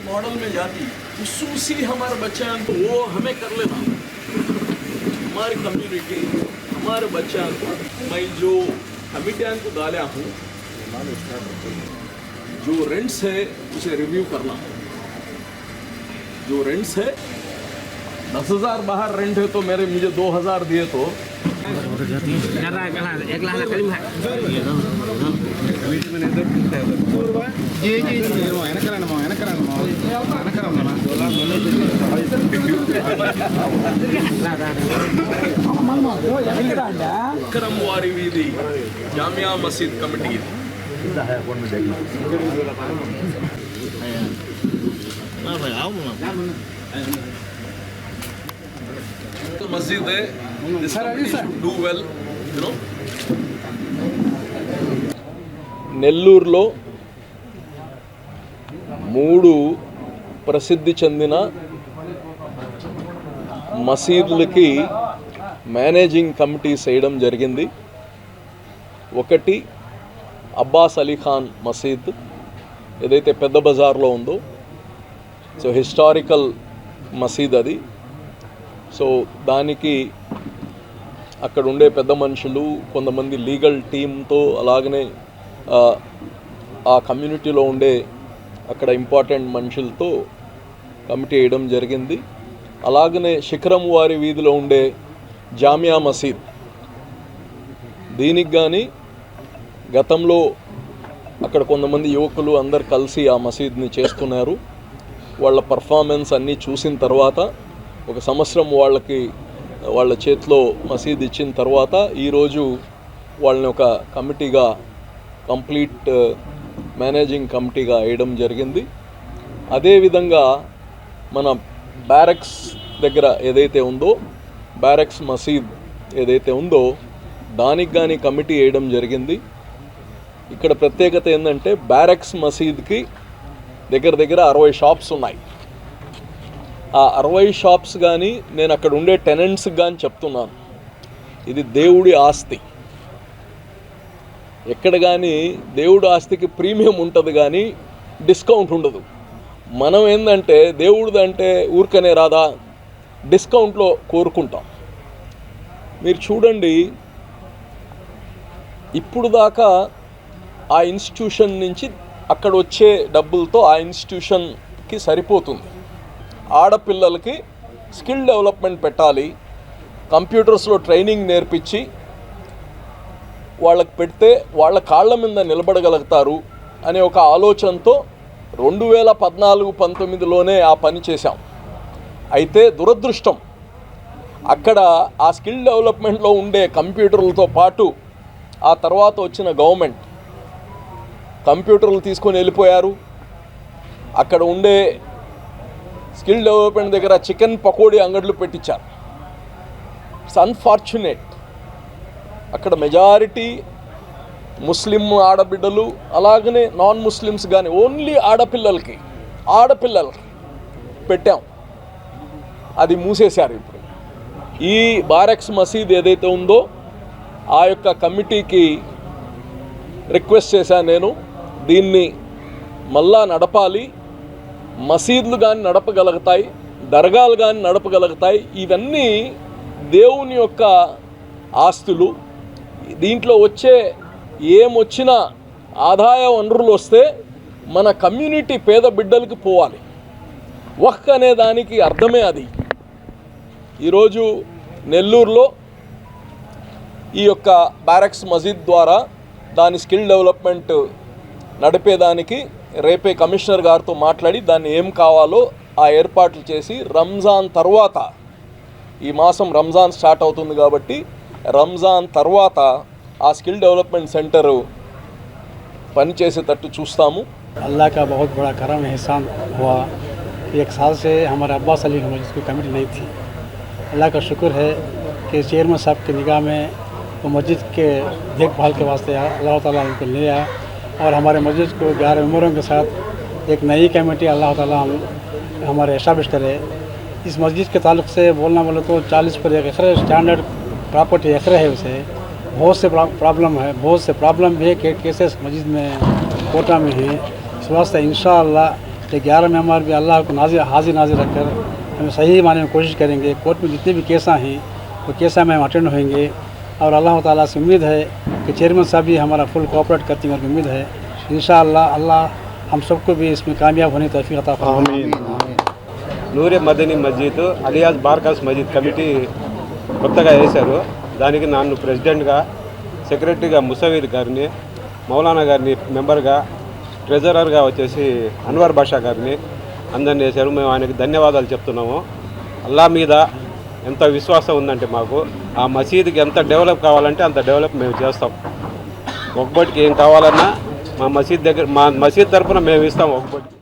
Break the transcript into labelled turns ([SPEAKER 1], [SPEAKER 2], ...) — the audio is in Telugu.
[SPEAKER 1] मॉडल में जाती खसूसी हमारे बच्चे को वो हमें कर लेना हमारी कम्युनिटी हमारे बच्चे को मैं जो कमिटियां को डाला हूँ जो रेंट्स है उसे रिव्यू करना जो रेंट्स है 10,000 बाहर रेंट है तो मुझे 2,000 दिए तो విక్రమ్ వారి వీధి జామియా మసీద్ కమిటీ మసీద్ డూ వెల్ యూనో నెల్లూరులో 3 ప్రసిద్ధి చెందిన మసీదులకి మేనేజింగ్ కమిటీస్ వేయడం జరిగింది. ఒకటి అబ్బాస్ అలీ ఖాన్ మసీద్ ఏదైతే పెద్ద బజార్లో ఉందో సో హిస్టారికల్ మసీద్ అది. సో దానికి అక్కడ ఉండే పెద్ద మనుషులు కొంతమంది లీగల్ టీంతో అలాగనే ఆ కమ్యూనిటీలో ఉండే అక్కడ ఇంపార్టెంట్ మనుషులతో కమిటీ వేయడం జరిగింది. అలాగనే శిఖరం వారి వీధిలో ఉండే జామియా మసీద్ దీనికి కానీ గతంలో అక్కడ కొంతమంది యువకులు అందరు కలిసి ఆ మసీద్ని చేసుకున్నారు. వాళ్ళ పర్ఫార్మెన్స్ అన్నీ చూసిన తర్వాత 1 సంవత్సరం వాళ్ళ చేతిలో మసీద్ ఇచ్చిన తర్వాత ఈరోజు వాళ్ళని ఒక కమిటీగా కంప్లీట్ మేనేజింగ్ కమిటీగా వేయడం జరిగింది. అదేవిధంగా మన బ్యారక్స్ దగ్గర ఏదైతే ఉందో బ్యారక్స్ మసీద్ ఏదైతే ఉందో దానికి కానీ కమిటీ వేయడం జరిగింది. ఇక్కడ ప్రత్యేకత ఏంటంటే బ్యారక్స్ మసీద్కి దగ్గర 60 షాప్స్ ఉన్నాయి. ఆ 60 షాప్స్ కానీ నేను అక్కడ ఉండే టెనెంట్స్కి కానీ చెప్తున్నాను, ఇది దేవుడి ఆస్తి. ఎక్కడ కానీ దేవుడి ఆస్తికి ప్రీమియం ఉంటుంది కానీ డిస్కౌంట్ ఉండదు. మనం ఏంటంటే దేవుడిదంటే ఊరికనే రాదా డిస్కౌంట్లో కోరుకుంటాం. మీరు చూడండి, ఇప్పుడు దాకా ఆ ఇన్స్టిట్యూషన్ నుంచి అక్కడ వచ్చే డబ్బులతో ఆ ఇన్స్టిట్యూషన్కి సరిపోతుంది. ఆడపిల్లలకి స్కిల్ డెవలప్మెంట్ పెట్టాలి, కంప్యూటర్స్లో ట్రైనింగ్ నేర్పించి వాళ్ళకి పెడితే వాళ్ళ కాళ్ళ మీద నిలబడగలుగుతారు అనే ఒక ఆలోచనతో 2014-19లోనే ఆ పని చేశాం. అయితే దురదృష్టం అక్కడ ఆ స్కిల్ డెవలప్మెంట్లో ఉండే కంప్యూటర్లతో పాటు ఆ తర్వాత వచ్చిన గవర్నమెంట్ కంప్యూటర్లు తీసుకొని వెళ్ళిపోయారు. అక్కడ ఉండే స్కిల్ డెవలప్మెంట్ దగ్గర చికెన్ పకోడీ అంగడులు పెట్టించారు. It's unfortunate. అక్కడ మెజారిటీ ముస్లిం ఆడబిడ్డలు అలాగనే నాన్ ముస్లిమ్స్ కానీ ఓన్లీ ఆడపిల్లలకి పెట్టాం. అది మూసేశారు. ఇప్పుడు ఈ బారక్స్ మసీద్ ఏదైతే ఉందో ఆ యొక్క కమిటీకి రిక్వెస్ట్ చేశాను నేను, దీన్ని మళ్ళా నడపాలి. మసీదులు కానీ నడపగలుగుతాయి, దర్గాలు కానీ నడపగలుగుతాయి. ఇవన్నీ దేవుని యొక్క ఆస్తులు. దీంట్లో ఏమొచ్చినా ఆదాయ వనరులు వస్తే మన కమ్యూనిటీ పేద బిడ్డలకు పోవాలి. వక్ఫ్ అనే దానికి అర్థమే అది. ఈరోజు నెల్లూరులో ఈ యొక్క బారక్స్ మసీద్ ద్వారా దాని స్కిల్ డెవలప్మెంట్ నడిపేదానికి రేపే కమిషనర్ గారితో మాట్లాడి దాన్ని ఏం కావాలో ఆ ఏర్పాట్లు చేసి రంజాన్ తర్వాత, ఈ మాసం రంజాన్ స్టార్ట్ అవుతుంది కాబట్టి రంజాన్ తర్వాత ఆ స్కిల్ డెవలప్మెంట్ సెంటర్ పనిచేసేటట్టు చూస్తాము.
[SPEAKER 2] अल्लाह का बहुत बड़ा करम एहसान हुआ। 1 साल से हमारे अब्बास अली की मस्जिद की कमेटी नहीं थी। अल्लाह का शुक्र है कि चेयरमैन साहब की निगाह में वो मस्जिद के देखभाल के वास्ते अल्लाह ताला उनको ले आया और हमारे मस्जिद को 11 मेंबरों के साथ एक नई कमेटी अल्लाह ताला हमारे एस्टाब्लिश करे। इस मस्जिद के ताल्लुक़ से बोलना बोले तो 40 पर 1 एकड़ स्टैंडर्ड प्रॉपर्टी एकड़ है। उसे बहुत से प्रॉब्लम है, बहुत से प्रॉब्लम भी है, केसेस मस्जिद में कोटा में है। इस वास्ते इंशाअल्लाह ये 11 मेंबर भी अल्लाह को हाजिर नाजिर रखकर हम सही माने में कोशिश करेंगे। कोर्ट में जितने भी केसा हैं वो केसा में हम अटेंड होंगे और अल्लाह ताला से उम्मीद है कि चेयरमैन साहब भी हमारा फुल कोऑपरेट करती हैं और उम्मीद है इंशाअल्लाह अल्लाह हम सबको भी इसमें कामयाब होने की तौफीक अता फरमाए।
[SPEAKER 3] నూరే మదనీ మస్జిద్ అలియాస్ బార్కాస్ మస్జిద్ కమిటీ కొత్తగా వేశారు. దానికి నన్ను ప్రెసిడెంట్గా, సెక్రటరీగా ముసవీర్ గారిని, మౌలానా గారిని మెంబర్గా, ట్రెజరర్గా వచ్చేసి అన్వర్ బాషా గారిని అందరిని వేశారు. మేము ఆయనకి ధన్యవాదాలు చెప్తున్నాము. అల్లా మీద ఎంత విశ్వాసం ఉందంటే మాకు ఆ మసీదుకి ఎంత డెవలప్ కావాలంటే అంత డెవలప్ మేము చేస్తాం. ఒక్కొక్కటికి ఏం కావాలన్నా మా మసీద్ తరఫున మేము ఇస్తాం ఒక్కొక్కటి.